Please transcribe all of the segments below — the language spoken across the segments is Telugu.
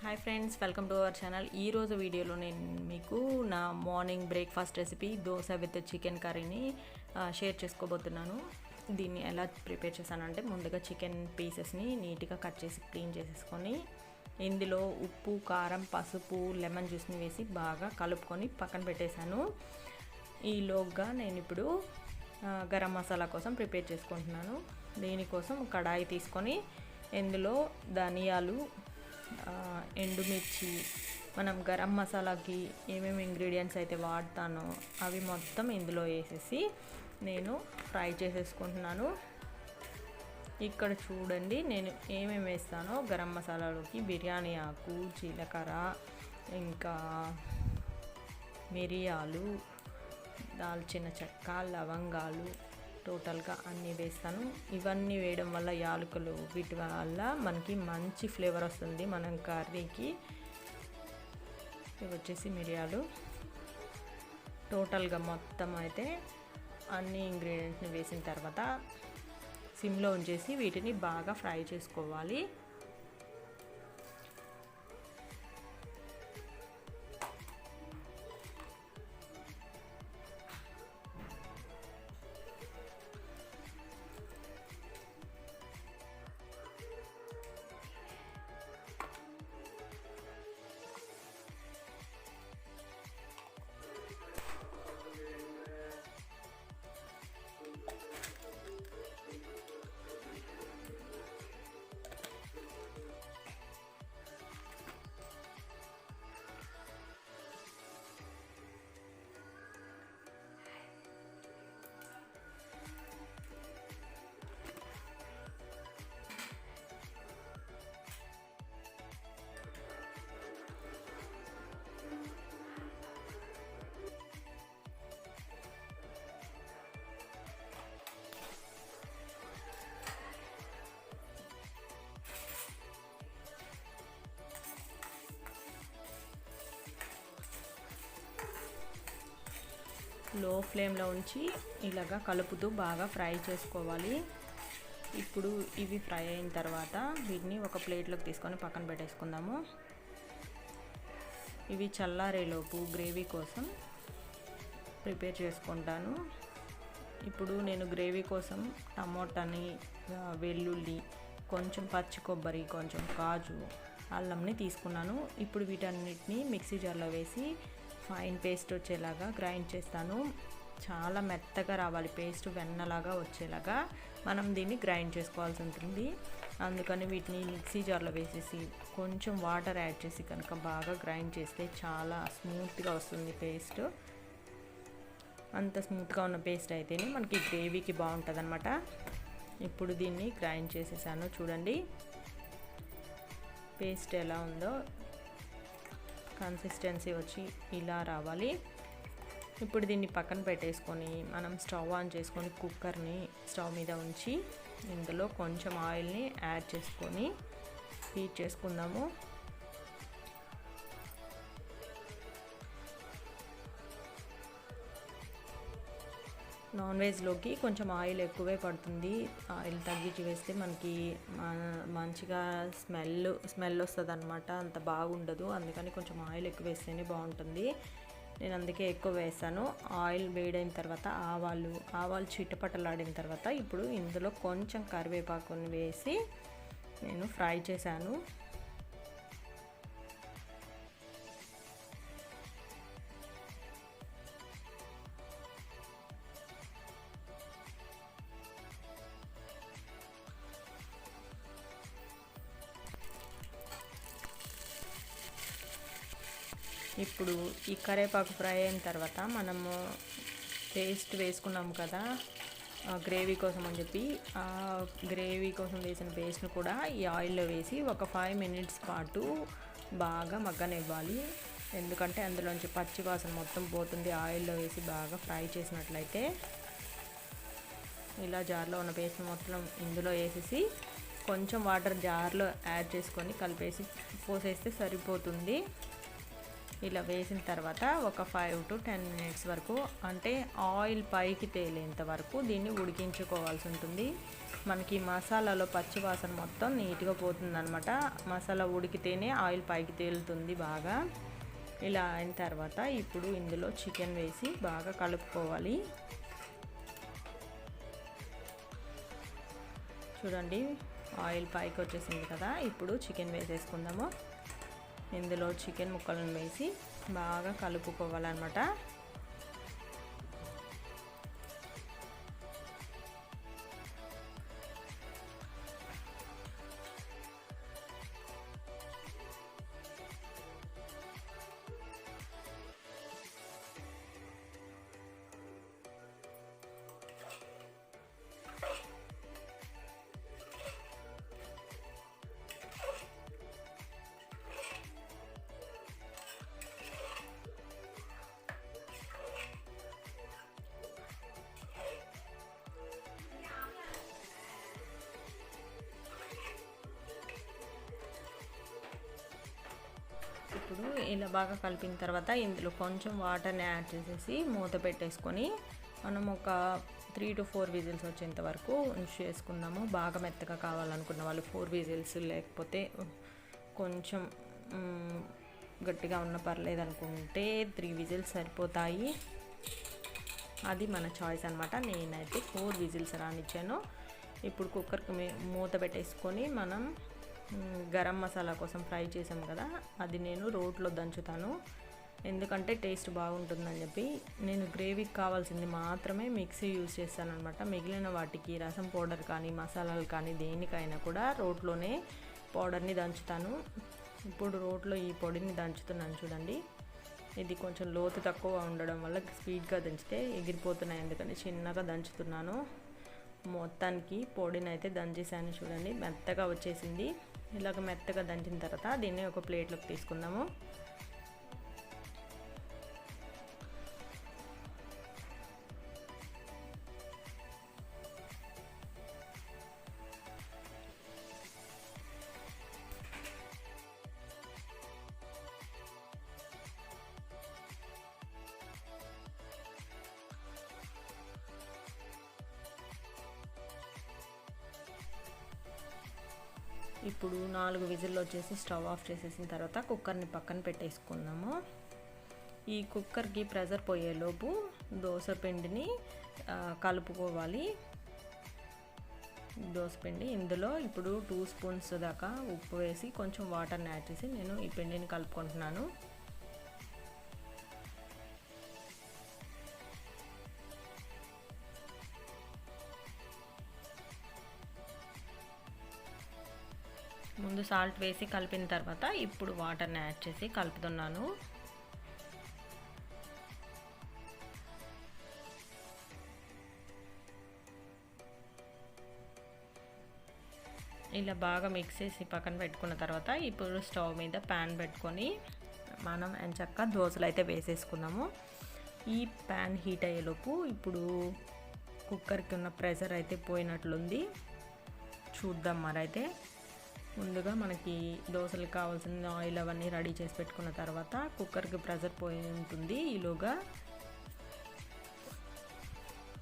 Hi friends, welcome to our channel. ఈరోజు వీడియోలో నేను మీకు నా morning breakfast recipe dosa with chicken కర్రీని షేర్ చేసుకోబోతున్నాను. దీన్ని ఎలా ప్రిపేర్ చేశానంటే, ముందుగా చికెన్ పీసెస్ని నీట్గా కట్ చేసి క్లీన్ చేసేసుకొని ఇందులో ఉప్పు, కారం, పసుపు, లెమన్ జ్యూస్ని వేసి బాగా కలుపుకొని పక్కన పెట్టేశాను. ఈలోగా నేను ఇప్పుడు గరం మసాలా కోసం ప్రిపేర్ చేసుకుంటున్నాను. దీనికోసం కడాయి తీసుకొని ఇందులో ధనియాలు, ఎండుమిర్చి, మనం గరం మసాలాకి ఏమేమి ఇంగ్రీడియంట్స్ అయితే వాడతానో అవి మొత్తం ఇందులో వేసేసి నేను ఫ్రై చేసేసుకుంటున్నాను. ఇక్కడ చూడండి నేను ఏమేమి వేస్తానో. గరం మసాలాలోకి బిర్యానీ ఆకు, జీలకర్ర, ఇంకా మిరియాలు, దాల్చిన చెక్క, లవంగాలు, టోటల్గా అన్నీ వేస్తాను. ఇవన్నీ వేయడం వల్ల యాలకులు వీటి వల్ల మనకి మంచి ఫ్లేవర్ వస్తుంది మనం కర్రీకి. ఇవి వచ్చేసి మిరియాలు. టోటల్గా మొత్తం అయితే అన్ని ఇంగ్రీడియంట్స్ని వేసిన తర్వాత సిమ్లో ఉంచేసి వీటిని బాగా ఫ్రై చేసుకోవాలి. లో ఫ్లేమ్లో ఉంచి ఇలాగా కలుపుతూ బాగా ఫ్రై చేసుకోవాలి. ఇప్పుడు ఇవి ఫ్రై అయిన తర్వాత వీటిని ఒక ప్లేట్లోకి తీసుకొని పక్కన పెట్టేసుకుందాము. ఇవి చల్లారేలోపు గ్రేవీ కోసం ప్రిపేర్ చేసుకుంటాను. ఇప్పుడు నేను గ్రేవీ కోసం టమోటాని, వెల్లుల్లి, కొంచెం పచ్చి కొబ్బరి, కొంచెం కాజు, అల్లంని తీసుకున్నాను. ఇప్పుడు వీటన్నిటిని మిక్సీ జార్లో వేసి ఫైన్ పేస్ట్ వచ్చేలాగా గ్రైండ్ చేస్తాను. చాలా మెత్తగా రావాలి పేస్ట్, వెన్నలాగా వచ్చేలాగా మనం దీన్ని గ్రైండ్ చేసుకోవాల్సి ఉంటుంది. అందుకని వీటిని మిక్సీ జార్లో వేసేసి కొంచెం వాటర్ యాడ్ చేసి కనుక బాగా గ్రైండ్ చేస్తే చాలా స్మూత్గా వస్తుంది పేస్ట్. అంత స్మూత్గా ఉన్న పేస్ట్ అయితేనే మనకి గ్రేవీకి బాగుంటుంది అనమాట. ఇప్పుడు దీన్ని గ్రైండ్ చేసేసాను. చూడండి పేస్ట్ ఎలా ఉందో. కన్సిస్టెన్సీ వచ్చి ఇలా రావాలి. ఇప్పుడు దీన్ని పక్కన పెట్టేసుకొని మనం స్టవ్ ఆన్ చేసుకొని కుక్కర్ని స్టవ్ మీద ఉంచి ఇందులో కొంచెం ఆయిల్ని యాడ్ చేసుకొని హీట్ చేసుకుందాము. నాన్ వెజ్లోకి కొంచెం ఆయిల్ ఎక్కువే పడుతుంది. ఆయిల్ తగ్గించి వేస్తే మనకి మంచిగా స్మెల్ వస్తుంది అనమాట. అంత బాగుండదు. అందుకని కొంచెం ఆయిల్ ఎక్కువ వేస్తేనే బాగుంటుంది. నేను అందుకే ఎక్కువ వేస్తాను. ఆయిల్ వేడైన తర్వాత ఆవాలు చిటపటలాడిన తర్వాత ఇప్పుడు ఇందులో కొంచెం కరివేపాకుని వేసి నేను ఫ్రై చేశాను. ఇప్పుడు ఈ కరివేపాకు ఫ్రై అయిన తర్వాత మనము పేస్ట్ వేసుకున్నాము కదా గ్రేవీ కోసం అని చెప్పి, ఆ గ్రేవీ కోసం వేసిన పేస్ట్ను కూడా ఈ ఆయిల్లో వేసి ఒక 5 మినిట్స్ పాటు బాగా మగ్గనివ్వాలి. ఎందుకంటే అందులోంచి పచ్చి వాసన మొత్తం పోతుంది ఆయిల్లో వేసి బాగా ఫ్రై చేసినట్లయితే. ఇలా జార్లో ఉన్న పేస్ట్ మొత్తం ఇందులో వేసేసి కొంచెం వాటర్ జార్లో యాడ్ చేసుకొని కలిపేసి పోసేస్తే సరిపోతుంది. ఇలా వేసిన తర్వాత ఒక 5 to 10 మినిట్స్ వరకు, అంటే ఆయిల్ పైకి తేలేంత వరకు దీన్ని ఉడికించుకోవాల్సి ఉంటుంది. మనకి మసాలాలో పచ్చి వాసన మొత్తం నీట్గా పోతుందన్నమాట. మసాలా ఉడికితేనే ఆయిల్ పైకి తేలుతుంది బాగా. ఇలా అయిన తర్వాత ఇప్పుడు ఇందులో చికెన్ వేసి బాగా కలుపుకోవాలి. చూడండి ఆయిల్ పైకి వచ్చేసింది కదా. ఇప్పుడు చికెన్ వేసేసుకుందాము. ఇందులో చికెన్ ముక్కలను వేసి బాగా కలుపుకోవాలన్నమాట. ఇప్పుడు ఇలా బాగా కలిపిన తర్వాత ఇందులో కొంచెం వాటర్ని యాడ్ చేసేసి మూత పెట్టేసుకొని మనం ఒక 3 to 4 విజిల్స్ వచ్చేంత వరకు ఉంచేసుకుందాము. బాగా మెత్తగా కావాలనుకున్న వాళ్ళు 4 విజిల్స్, లేకపోతే కొంచెం గట్టిగా ఉన్న పర్లేదు అనుకుంటే 3 విజిల్స్ సరిపోతాయి. అది మన చాయిస్ అనమాట. నేనైతే 4 విజిల్స్ రానిచ్చాను. ఇప్పుడు కుక్కర్కి మూత పెట్టేసుకొని మనం గరం మసాలా కోసం ఫ్రై చేసాం కదా, అది నేను రోట్లో దంచుతాను. ఎందుకంటే టేస్ట్ బాగుంటుందని చెప్పి నేను గ్రేవీకి కావాల్సింది మాత్రమే మిక్సీ యూజ్ చేస్తాను అనమాట. మిగిలిన వాటికి రసం పౌడర్ కానీ మసాలాలు కానీ దేనికైనా కూడా రోట్లోనే పౌడర్ని దంచుతాను. ఇప్పుడు రోట్లో ఈ పొడిని దంచుతున్నాను చూడండి. ఇది కొంచెం లోతు తక్కువ ఉండడం వల్ల స్పీడ్గా దంచితే ఎగిరిపోతున్నాయి, ఎందుకంటే చిన్నగా దంచుతున్నాను. మొత్తానికి పొడిని అయితే దంచేసాను చూడండి, మెత్తగా వచ్చేసింది. ఇలాగ మెత్తగా దంచిన తర్వాత దీన్ని ఒక ప్లేట్లోకి తీసుకుందాము. ఇప్పుడు 4 విజిల్లు వచ్చేసి స్టవ్ ఆఫ్ చేసేసిన తర్వాత కుక్కర్ని పక్కన పెట్టేసుకుందాము. ఈ కుక్కర్కి ప్రెషర్ పోయేలోపు దోస పిండిని కలుపుకోవాలి. దోస పిండి ఇందులో ఇప్పుడు 2 స్పూన్స్ దాకా ఉప్పు వేసి కొంచెం వాటర్ని యాడ్ చేసి నేను ఈ పిండిని కలుపుకుంటున్నాను. ముందు సాల్ట్ వేసి కలిపిన తర్వాత ఇప్పుడు వాటర్ని యాడ్ చేసి కలుపుతున్నాను. ఇలా బాగా మిక్స్ చేసి పక్కన పెట్టుకున్న తర్వాత ఇప్పుడు స్టవ్ మీద ప్యాన్ పెట్టుకొని మనం ఎంచక్క దోసలు అయితే వేసేసుకుందాము. ఈ ప్యాన్ హీట్ అయ్యేలోపు ఇప్పుడు కుక్కర్కి ఉన్న ప్రెషర్ అయితే పోయినట్లుంది, చూద్దాం. మరైతే ముందుగా మనకి దోశలకు కావాల్సిన ఆయిల్ అవన్నీ రెడీ చేసి పెట్టుకున్న తర్వాత కుక్కర్కి ప్రెషర్ పోయి ఉంటుంది. ఈలోగా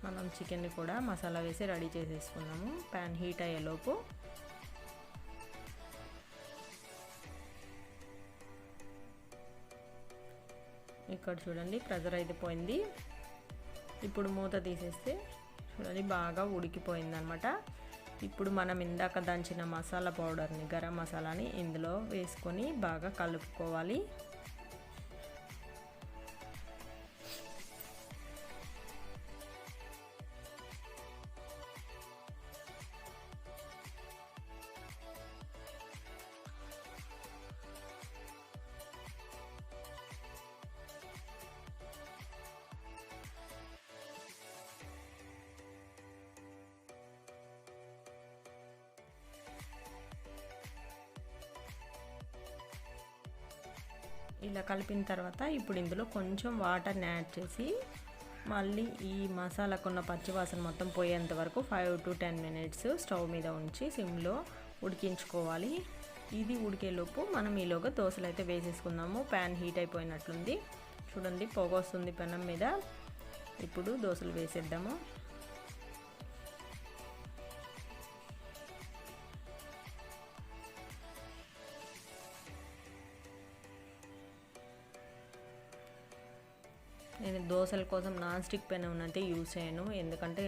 మనం చికెన్ని కూడా మసాలా వేసి రెడీ చేసేసుకున్నాము. ప్యాన్ హీట్ అయ్యేలోపు ఇక్కడ చూడండి ప్రెషర్ అయితే పోయింది. ఇప్పుడు మూత తీసేస్తే చూడండి బాగా ఉడికిపోయింది అనమాట. ఇప్పుడు మనం ఇందాక దంచిన మసాలా పౌడర్ని, గరం మసాలాని ఇందులో వేసుకొని బాగా కలుపుకోవాలి. ఇలా కలిపిన తర్వాత ఇప్పుడు ఇందులో కొంచెం వాటర్ని యాడ్ చేసి మళ్ళీ ఈ మసాలాకున్న పచ్చివాసన మొత్తం పోయేంత వరకు 5 to 10 మినిట్స్ స్టవ్ మీద ఉంచి సిమ్లో ఉడికించుకోవాలి. ఇది ఉడికేలోపు మనం ఈలోగా దోశలు అయితే వేసేసుకుందాము. ప్యాన్ హీట్ అయిపోయినట్లుంది చూడండి, పొగ వస్తుంది పెనం మీద. ఇప్పుడు దోశలు వేసేద్దాము. నేను దోశల కోసం నాన్ స్టిక్ పెనం అయితే యూజ్ చేయను, ఎందుకంటే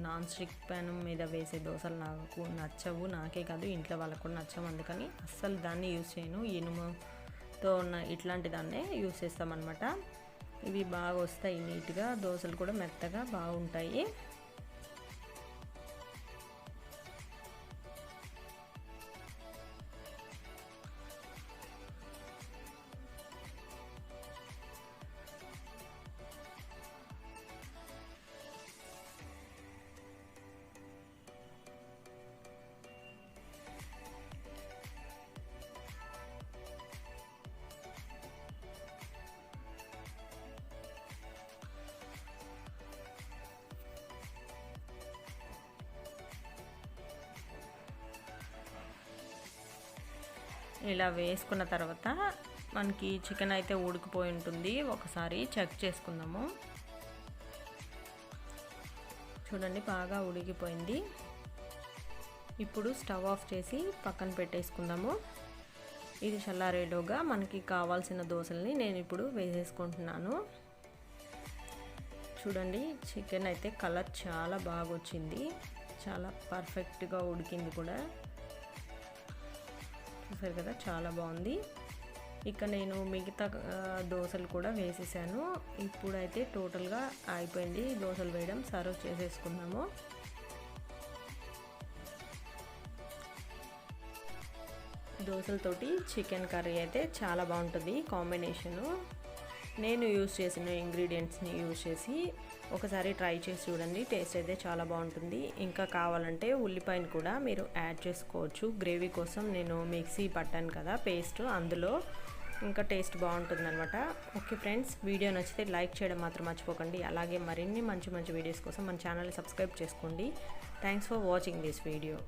నాన్ స్టిక్ పెనం మీద వేసే దోశలు నాకు నచ్చవు, నాకే కాదు ఇంట్లో వాళ్ళకు కూడా నచ్చవు. అందుకని అస్సలు దాన్ని యూజ్ చేయను. ఇనుముతో ఉన్న ఇట్లాంటి దాన్నే యూజ్ చేస్తామన్నమాట. ఇవి బాగా వస్తాయి నీట్గా, దోశలు కూడా మెత్తగా బాగుంటాయి. ఇలా వేసుకున్న తర్వాత మనకి చికెన్ అయితే ఉడికిపోయి ఉంటుంది, ఒకసారి చెక్ చేసుకుందాము. చూడండి బాగా ఉడికిపోయింది. ఇప్పుడు స్టవ్ ఆఫ్ చేసి పక్కన పెట్టేసుకుందాము. ఇది చల్లారేలోగా మనకి కావాల్సిన దోశల్ని నేను ఇప్పుడు వేసేసుకుంటున్నాను. చూడండి చికెన్ అయితే కలర్ చాలా బాగా వచ్చింది, చాలా పర్ఫెక్ట్గా ఉడికింది కూడా. చూసారు కదా చాలా బాగుంది. ఇక నేను మిగతా దోశలు కూడా వేసేసాను. ఇప్పుడైతే టోటల్గా అయిపోయింది దోశలు వేయడం. సర్వ్ చేసేసుకున్నాము. దోశలతోటి చికెన్ కర్రీ అయితే చాలా బాగుంటుంది కాంబినేషను. నేను యూజ్ చేసిన ఇంగ్రీడియంట్స్ని యూజ్ చేసి ఒకసారి ట్రై చేసి చూడండి, టేస్ట్ అయితే చాలా బాగుంటుంది. ఇంకా కావాలంటే ఉల్లిపాయను కూడా మీరు యాడ్ చేసుకోవచ్చు. గ్రేవీ కోసం నేను మిక్సీ పట్టాను కదా పేస్ట్, అందులో ఇంకా టేస్ట్ బాగుంటుంది అనమాట. ఓకే ఫ్రెండ్స్, వీడియో నచ్చితే లైక్ చేయడం మాత్రం మర్చిపోకండి. అలాగే మరిన్ని మంచి మంచి వీడియోస్ కోసం మన ఛానల్ని సబ్స్క్రైబ్ చేసుకోండి. Thanks for watching this video.